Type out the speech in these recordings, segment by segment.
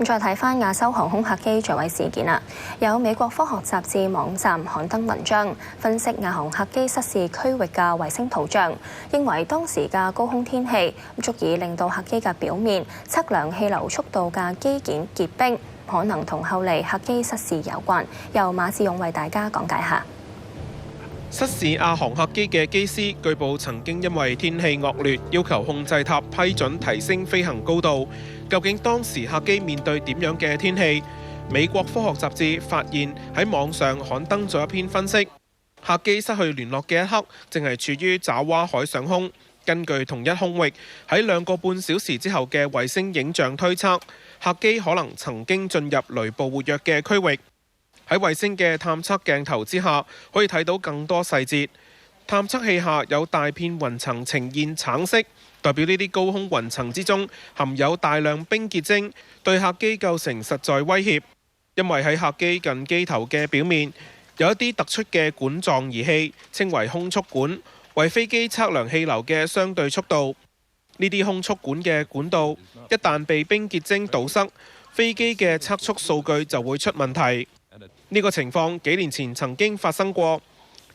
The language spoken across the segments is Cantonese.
咁再睇翻亞洲航空客機墜毀事件啦，有美國科學雜誌網站刊登文章，分析亞航客機失事區域嘅衛星圖像，認為當時嘅高空天氣足以令到客機嘅表面測量氣流速度嘅機件結冰，可能同後嚟客機失事有關。由馬志勇為大家講解下。失事亞航客機嘅機師據報曾經因為天氣惡劣，要求控制塔批准提升飛行高度。究竟當時客機面對點樣嘅天氣？美國科學雜誌發現喺網上刊登咗一篇分析，客機失去聯絡嘅一刻，正係處於爪哇海上空。根據同一空域喺2個半小時之後嘅衛星影像推測，客機可能曾經進入雷暴活躍嘅區域。喺衛星嘅探測鏡頭之下，可以睇到更多細節。探測器下有大片雲層呈現橙色，代表呢啲高空雲層之中含有大量冰結晶，對客機構成實在威脅。因為喺客機近機頭嘅表面有一啲突出嘅管狀儀器，稱為空速管，為飛機測量氣流嘅相對速度。呢啲空速管嘅管道一旦被冰結晶堵塞，飛機嘅測速數據就會出問題。呢個情況幾年前曾經發生過。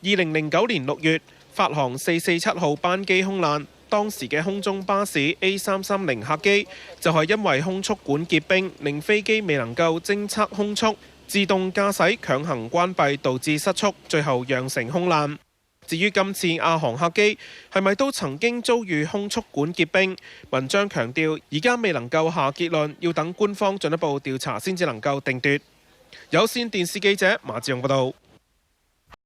2009年6月，法航447號班機空難，當時嘅空中巴士 A330 客機就係因為空速管結冰，令飛機未能夠偵測空速，自動駕駛強行關閉，導致失速，最後釀成空難。至於今次亞航客機係咪都曾經遭遇空速管結冰？文章強調而家未能夠下結論，要等官方進一步調查先至能夠定奪。有線電視記者馬志勇報道。